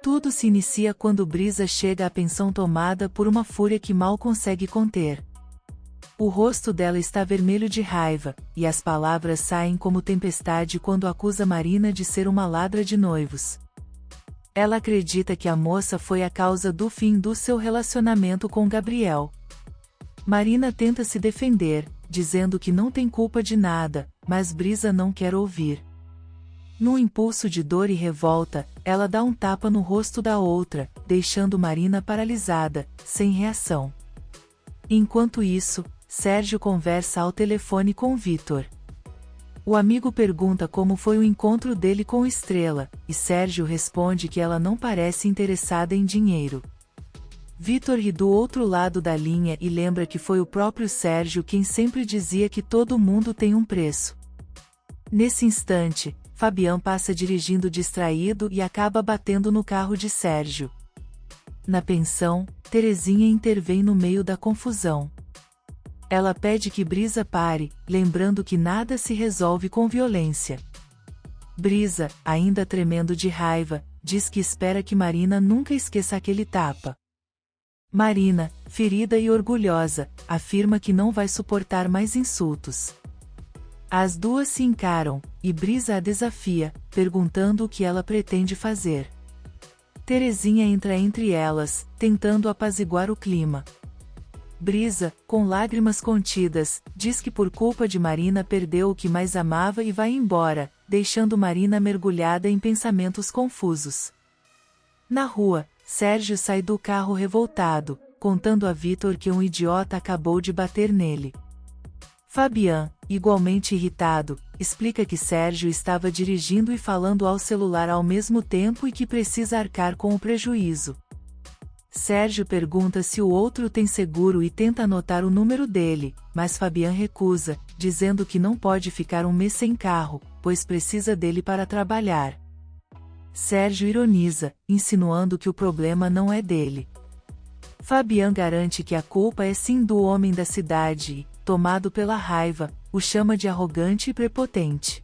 Tudo se inicia quando Brisa chega à pensão tomada por uma fúria que mal consegue conter. O rosto dela está vermelho de raiva, e as palavras saem como tempestade quando acusa Marina de ser uma ladra de noivos. Ela acredita que a moça foi a causa do fim do seu relacionamento com Gabriel. Marina tenta se defender, dizendo que não tem culpa de nada, mas Brisa não quer ouvir. Num impulso de dor e revolta, ela dá um tapa no rosto da outra, deixando Marina paralisada, sem reação. Enquanto isso, Sérgio conversa ao telefone com Vitor. O amigo pergunta como foi o encontro dele com Estrela, e Sérgio responde que ela não parece interessada em dinheiro. Vitor ri do outro lado da linha e lembra que foi o próprio Sérgio quem sempre dizia que todo mundo tem um preço. Nesse instante, Fabian passa dirigindo distraído e acaba batendo no carro de Sérgio. Na pensão, Terezinha intervém no meio da confusão. Ela pede que Brisa pare, lembrando que nada se resolve com violência. Brisa, ainda tremendo de raiva, diz que espera que Marina nunca esqueça aquele tapa. Marina, ferida e orgulhosa, afirma que não vai suportar mais insultos. As duas se encaram, e Brisa a desafia, perguntando o que ela pretende fazer. Terezinha entra entre elas, tentando apaziguar o clima. Brisa, com lágrimas contidas, diz que por culpa de Marina perdeu o que mais amava e vai embora, deixando Marina mergulhada em pensamentos confusos. Na rua, Sérgio sai do carro revoltado, contando a Vitor que um idiota acabou de bater nele. Fabian, igualmente irritado, explica que Sérgio estava dirigindo e falando ao celular ao mesmo tempo e que precisa arcar com o prejuízo. Sérgio pergunta se o outro tem seguro e tenta anotar o número dele, mas Fabian recusa, dizendo que não pode ficar um mês sem carro, pois precisa dele para trabalhar. Sérgio ironiza, insinuando que o problema não é dele. Fabian garante que a culpa é sim do homem da cidade e, tomado pela raiva, o chama de arrogante e prepotente.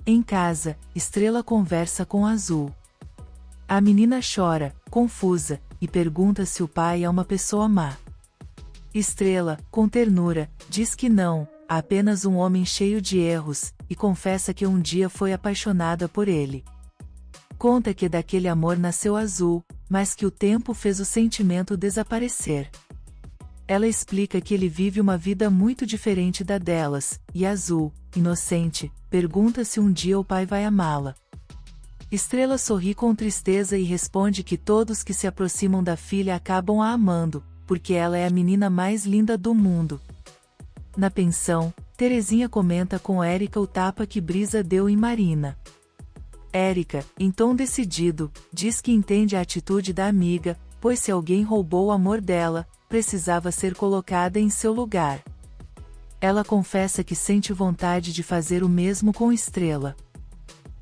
Em casa, Estrela conversa com Azul. A menina chora, confusa, e pergunta se o pai é uma pessoa má. Estrela, com ternura, diz que não, apenas um homem cheio de erros, e confessa que um dia foi apaixonada por ele. Conta que daquele amor nasceu Azul, mas que o tempo fez o sentimento desaparecer. Ela explica que ele vive uma vida muito diferente da delas, e Azul, inocente, pergunta se um dia o pai vai amá-la. Estrela sorri com tristeza e responde que todos que se aproximam da filha acabam a amando, porque ela é a menina mais linda do mundo. Na pensão, Terezinha comenta com Érica o tapa que Brisa deu em Marina. Érica, em tom decidido, diz que entende a atitude da amiga, pois se alguém roubou o amor dela, precisava ser colocada em seu lugar. Ela confessa que sente vontade de fazer o mesmo com Estrela.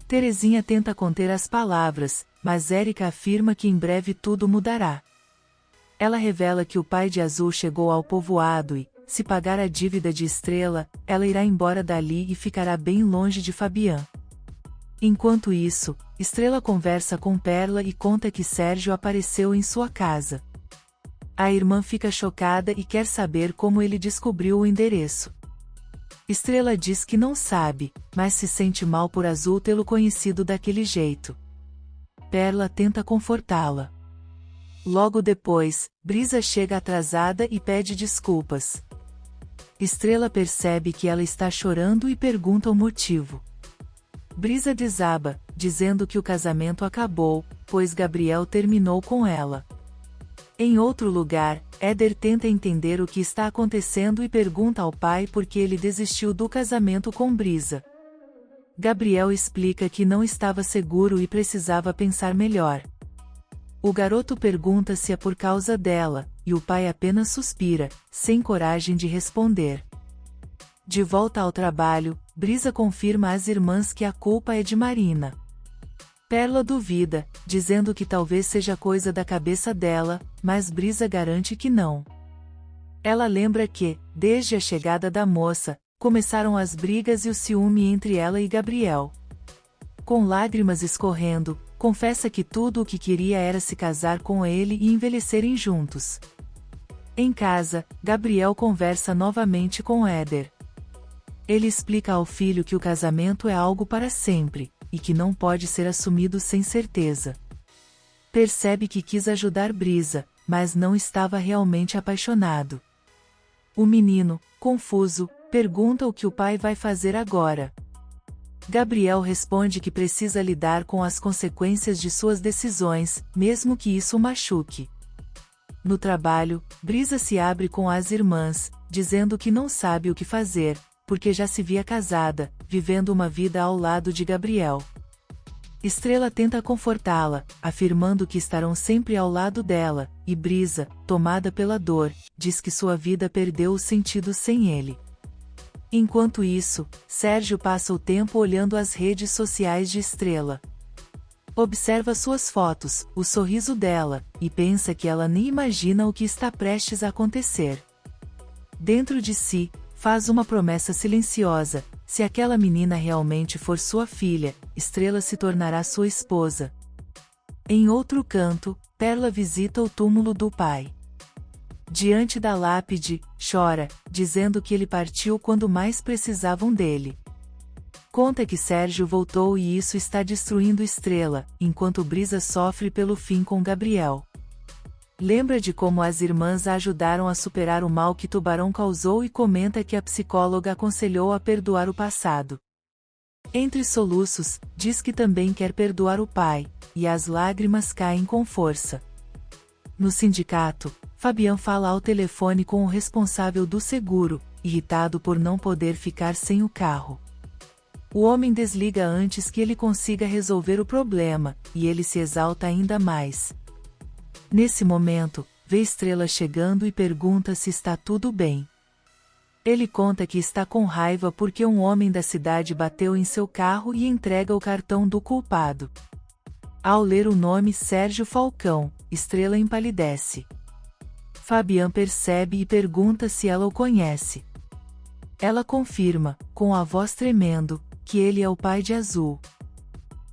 Terezinha tenta conter as palavras, mas Érica afirma que em breve tudo mudará. Ela revela que o pai de Azul chegou ao povoado e, se pagar a dívida de Estrela, ela irá embora dali e ficará bem longe de Fabian. Enquanto isso, Estrela conversa com Perla e conta que Sérgio apareceu em sua casa. A irmã fica chocada e quer saber como ele descobriu o endereço. Estrela diz que não sabe, mas se sente mal por Azul tê-lo conhecido daquele jeito. Perla tenta confortá-la. Logo depois, Brisa chega atrasada e pede desculpas. Estrela percebe que ela está chorando e pergunta o motivo. Brisa desaba, dizendo que o casamento acabou, pois Gabriel terminou com ela. Em outro lugar, Éder tenta entender o que está acontecendo e pergunta ao pai por que ele desistiu do casamento com Brisa. Gabriel explica que não estava seguro e precisava pensar melhor. O garoto pergunta se é por causa dela, e o pai apenas suspira, sem coragem de responder. De volta ao trabalho, Brisa confirma às irmãs que a culpa é de Marina. Perla duvida, dizendo que talvez seja coisa da cabeça dela, mas Brisa garante que não. Ela lembra que, desde a chegada da moça, começaram as brigas e o ciúme entre ela e Gabriel. Com lágrimas escorrendo, confessa que tudo o que queria era se casar com ele e envelhecerem juntos. Em casa, Gabriel conversa novamente com Éder. Ele explica ao filho que o casamento é algo para sempre, e que não pode ser assumido sem certeza. Percebe que quis ajudar Brisa, mas não estava realmente apaixonado. O menino, confuso, pergunta o que o pai vai fazer agora. Gabriel responde que precisa lidar com as consequências de suas decisões, mesmo que isso o machuque. No trabalho, Brisa se abre com as irmãs, dizendo que não sabe o que fazer, porque já se via casada, vivendo uma vida ao lado de Gabriel. Estrela tenta confortá-la, afirmando que estarão sempre ao lado dela, e Brisa, tomada pela dor, diz que sua vida perdeu o sentido sem ele. Enquanto isso, Sérgio passa o tempo olhando as redes sociais de Estrela. Observa suas fotos, o sorriso dela, e pensa que ela nem imagina o que está prestes a acontecer. Dentro de si, faz uma promessa silenciosa: se aquela menina realmente for sua filha, Estrela se tornará sua esposa. Em outro canto, Perla visita o túmulo do pai. Diante da lápide, chora, dizendo que ele partiu quando mais precisavam dele. Conta que Sérgio voltou e isso está destruindo Estrela, enquanto Brisa sofre pelo fim com Gabriel. Lembra de como as irmãs a ajudaram a superar o mal que Tubarão causou e comenta que a psicóloga aconselhou a perdoar o passado. Entre soluços, diz que também quer perdoar o pai, e as lágrimas caem com força. No sindicato, Fabian fala ao telefone com o responsável do seguro, irritado por não poder ficar sem o carro. O homem desliga antes que ele consiga resolver o problema, e ele se exalta ainda mais. Nesse momento, vê Estrela chegando e pergunta se está tudo bem. Ele conta que está com raiva porque um homem da cidade bateu em seu carro e entrega o cartão do culpado. Ao ler o nome Sérgio Falcão, Estrela empalidece. Fabian percebe e pergunta se ela o conhece. Ela confirma, com a voz tremendo, que ele é o pai de Azul.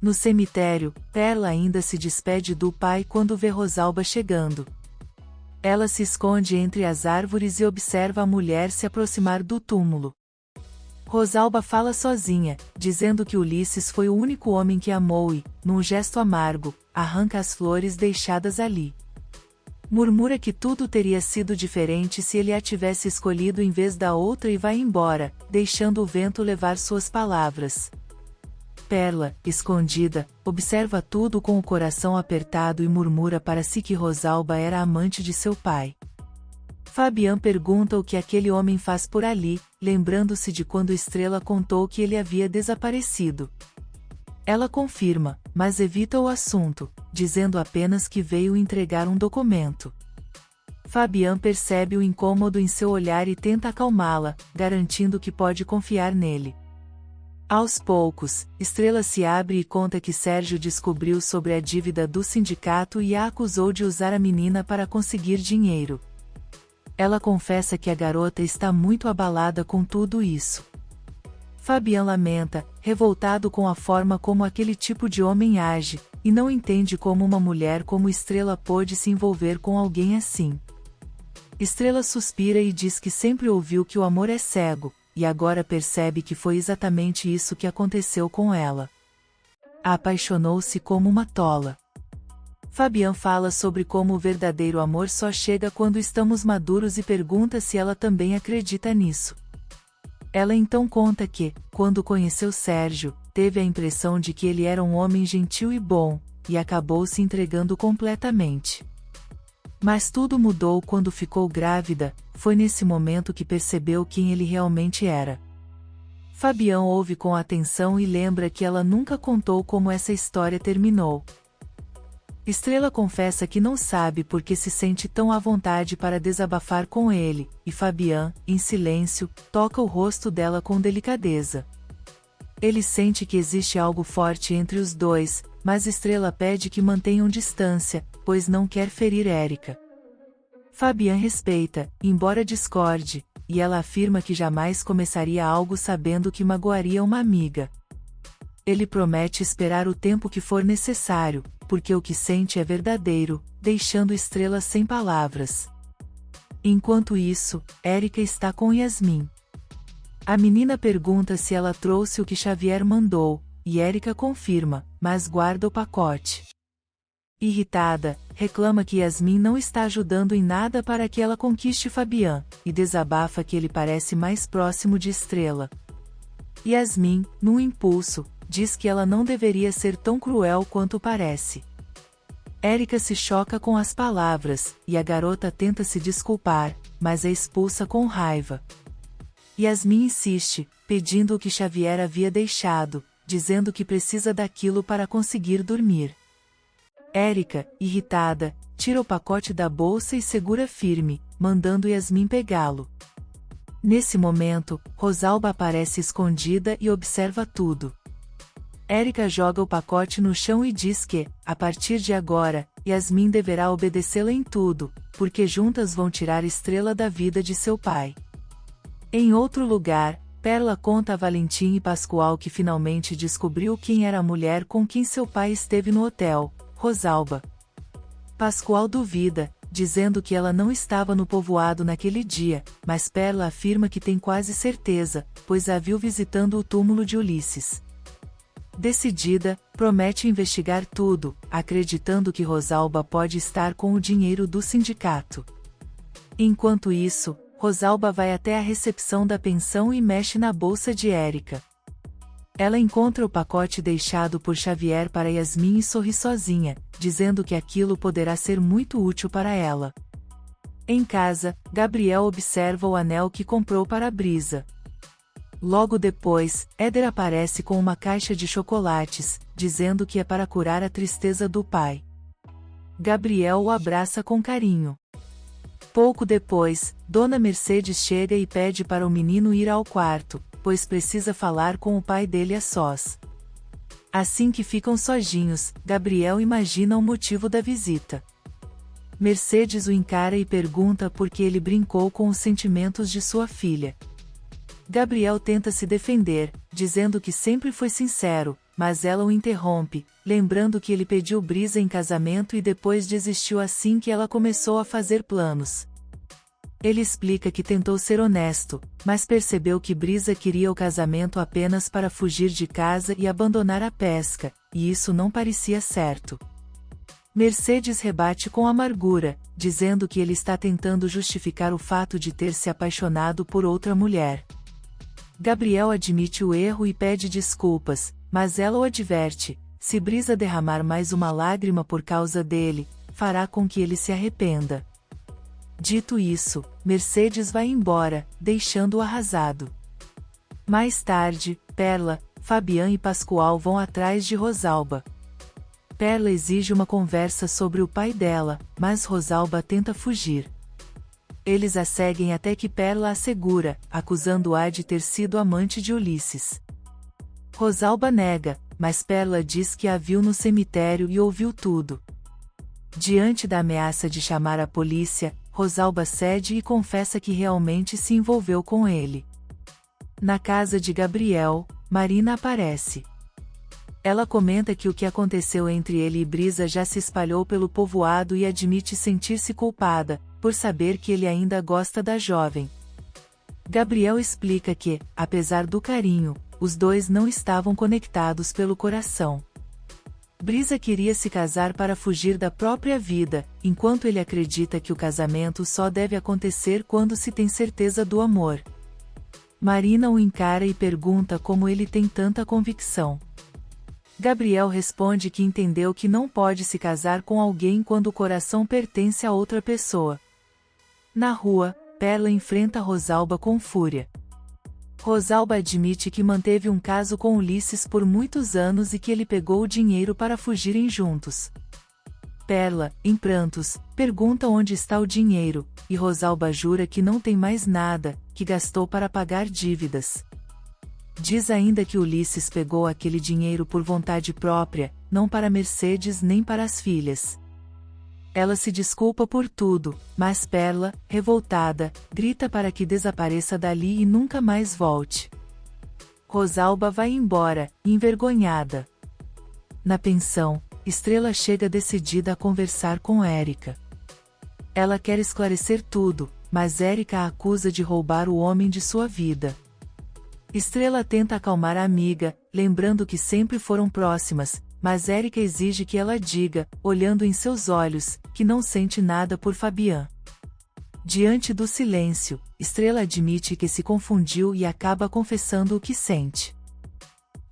No cemitério, Perla ainda se despede do pai quando vê Rosalba chegando. Ela se esconde entre as árvores e observa a mulher se aproximar do túmulo. Rosalba fala sozinha, dizendo que Ulisses foi o único homem que amou e, num gesto amargo, arranca as flores deixadas ali. Murmura que tudo teria sido diferente se ele a tivesse escolhido em vez da outra e vai embora, deixando o vento levar suas palavras. Perla, escondida, observa tudo com o coração apertado e murmura para si que Rosalba era amante de seu pai. Fabian pergunta o que aquele homem faz por ali, lembrando-se de quando Estrela contou que ele havia desaparecido. Ela confirma, mas evita o assunto, dizendo apenas que veio entregar um documento. Fabian percebe o incômodo em seu olhar e tenta acalmá-la, garantindo que pode confiar nele. Aos poucos, Estrela se abre e conta que Sérgio descobriu sobre a dívida do sindicato e a acusou de usar a menina para conseguir dinheiro. Ela confessa que a garota está muito abalada com tudo isso. Fabian lamenta, revoltado com a forma como aquele tipo de homem age, e não entende como uma mulher como Estrela pôde se envolver com alguém assim. Estrela suspira e diz que sempre ouviu que o amor é cego, e agora percebe que foi exatamente isso que aconteceu com ela. Apaixonou-se como uma tola. Fabian fala sobre como o verdadeiro amor só chega quando estamos maduros e pergunta se ela também acredita nisso. Ela então conta que, quando conheceu Sérgio, teve a impressão de que ele era um homem gentil e bom, e acabou se entregando completamente. Mas tudo mudou quando ficou grávida, foi nesse momento que percebeu quem ele realmente era. Fabian ouve com atenção e lembra que ela nunca contou como essa história terminou. Estrela confessa que não sabe por que se sente tão à vontade para desabafar com ele, e Fabian, em silêncio, toca o rosto dela com delicadeza. Ele sente que existe algo forte entre os dois, mas Estrela pede que mantenham distância, pois não quer ferir Érica. Fabian respeita, embora discorde, e ela afirma que jamais começaria algo sabendo que magoaria uma amiga. Ele promete esperar o tempo que for necessário, porque o que sente é verdadeiro, deixando Estrela sem palavras. Enquanto isso, Erika está com Yasmin. A menina pergunta se ela trouxe o que Xavier mandou, e Erika confirma, mas guarda o pacote. Irritada, reclama que Yasmin não está ajudando em nada para que ela conquiste Fabian, e desabafa que ele parece mais próximo de Estrela. Yasmin, num impulso, diz que ela não deveria ser tão cruel quanto parece. Erika se choca com as palavras, e a garota tenta se desculpar, mas é expulsa com raiva. Yasmin insiste, pedindo o que Xavier havia deixado, dizendo que precisa daquilo para conseguir dormir. Erika, irritada, tira o pacote da bolsa e segura firme, mandando Yasmin pegá-lo. Nesse momento, Rosalba aparece escondida e observa tudo. Erika joga o pacote no chão e diz que, a partir de agora, Yasmin deverá obedecê-la em tudo, porque juntas vão tirar Estrela da vida de seu pai. Em outro lugar, Perla conta a Valentim e Pascoal que finalmente descobriu quem era a mulher com quem seu pai esteve no hotel, Rosalba. Pascoal duvida, dizendo que ela não estava no povoado naquele dia, mas Perla afirma que tem quase certeza, pois a viu visitando o túmulo de Ulisses. Decidida, promete investigar tudo, acreditando que Rosalba pode estar com o dinheiro do sindicato. Enquanto isso, Rosalba vai até a recepção da pensão e mexe na bolsa de Erika. Ela encontra o pacote deixado por Xavier para Yasmin e sorri sozinha, dizendo que aquilo poderá ser muito útil para ela. Em casa, Gabriel observa o anel que comprou para Brisa. Logo depois, Éder aparece com uma caixa de chocolates, dizendo que é para curar a tristeza do pai. Gabriel o abraça com carinho. Pouco depois, Dona Mercedes chega e pede para o menino ir ao quarto, pois precisa falar com o pai dele a sós. Assim que ficam sozinhos, Gabriel imagina o motivo da visita. Mercedes o encara e pergunta por que ele brincou com os sentimentos de sua filha. Gabriel tenta se defender, dizendo que sempre foi sincero, mas ela o interrompe, lembrando que ele pediu Brisa em casamento e depois desistiu assim que ela começou a fazer planos. Ele explica que tentou ser honesto, mas percebeu que Brisa queria o casamento apenas para fugir de casa e abandonar a pesca, e isso não parecia certo. Mercedes rebate com amargura, dizendo que ele está tentando justificar o fato de ter se apaixonado por outra mulher. Gabriel admite o erro e pede desculpas, mas ela o adverte: se Brisa derramar mais uma lágrima por causa dele, fará com que ele se arrependa. Dito isso, Mercedes vai embora, deixando-o arrasado. Mais tarde, Perla, Fabian e Pascoal vão atrás de Rosalba. Perla exige uma conversa sobre o pai dela, mas Rosalba tenta fugir. Eles a seguem até que Perla a segura, acusando-a de ter sido amante de Ulisses. Rosalba nega, mas Perla diz que a viu no cemitério e ouviu tudo. Diante da ameaça de chamar a polícia, Rosalba cede e confessa que realmente se envolveu com ele. Na casa de Gabriel, Marina aparece. Ela comenta que o que aconteceu entre ele e Brisa já se espalhou pelo povoado e admite sentir-se culpada, por saber que ele ainda gosta da jovem. Gabriel explica que, apesar do carinho, os dois não estavam conectados pelo coração. Brisa queria se casar para fugir da própria vida, enquanto ele acredita que o casamento só deve acontecer quando se tem certeza do amor. Marina o encara e pergunta como ele tem tanta convicção. Gabriel responde que entendeu que não pode se casar com alguém quando o coração pertence a outra pessoa. Na rua, Perla enfrenta Rosalba com fúria. Rosalba admite que manteve um caso com Ulisses por muitos anos e que ele pegou o dinheiro para fugirem juntos. Perla, em prantos, pergunta onde está o dinheiro, e Rosalba jura que não tem mais nada, que gastou para pagar dívidas. Diz ainda que Ulisses pegou aquele dinheiro por vontade própria, não para Mercedes nem para as filhas. Ela se desculpa por tudo, mas Perla, revoltada, grita para que desapareça dali e nunca mais volte. Rosalba vai embora, envergonhada. Na pensão, Estrela chega decidida a conversar com Erika. Ela quer esclarecer tudo, mas Erika a acusa de roubar o homem de sua vida. Estrela tenta acalmar a amiga, lembrando que sempre foram próximas, mas Erika exige que ela diga, olhando em seus olhos, que não sente nada por Fabian. Diante do silêncio, Estrela admite que se confundiu e acaba confessando o que sente.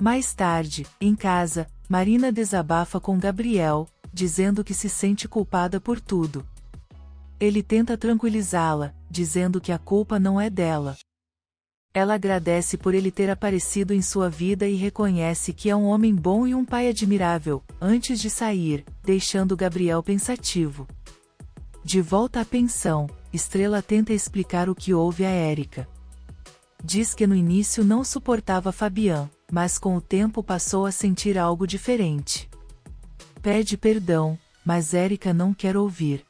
Mais tarde, em casa, Marina desabafa com Gabriel, dizendo que se sente culpada por tudo. Ele tenta tranquilizá-la, dizendo que a culpa não é dela. Ela agradece por ele ter aparecido em sua vida e reconhece que é um homem bom e um pai admirável, antes de sair, deixando Gabriel pensativo. De volta à pensão, Estrela tenta explicar o que houve a Erika. Diz que no início não suportava Fabian, mas com o tempo passou a sentir algo diferente. Pede perdão, mas Erika não quer ouvir.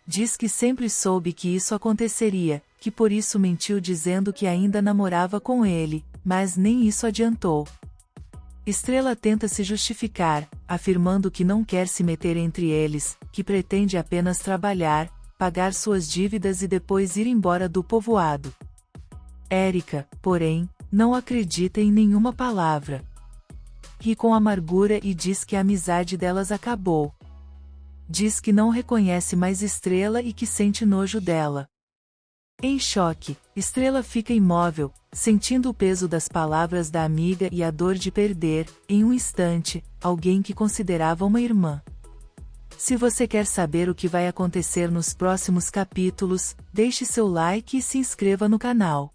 Diz que sempre soube que isso aconteceria, que por isso mentiu dizendo que ainda namorava com ele, mas nem isso adiantou. Estrela tenta se justificar, afirmando que não quer se meter entre eles, que pretende apenas trabalhar, pagar suas dívidas e depois ir embora do povoado. Erika, porém, não acredita em nenhuma palavra. Ri com amargura e diz que a amizade delas acabou. Diz que não reconhece mais Estrela e que sente nojo dela. Em choque, Estrela fica imóvel, sentindo o peso das palavras da amiga e a dor de perder, em um instante, alguém que considerava uma irmã. Se você quer saber o que vai acontecer nos próximos capítulos, deixe seu like e se inscreva no canal.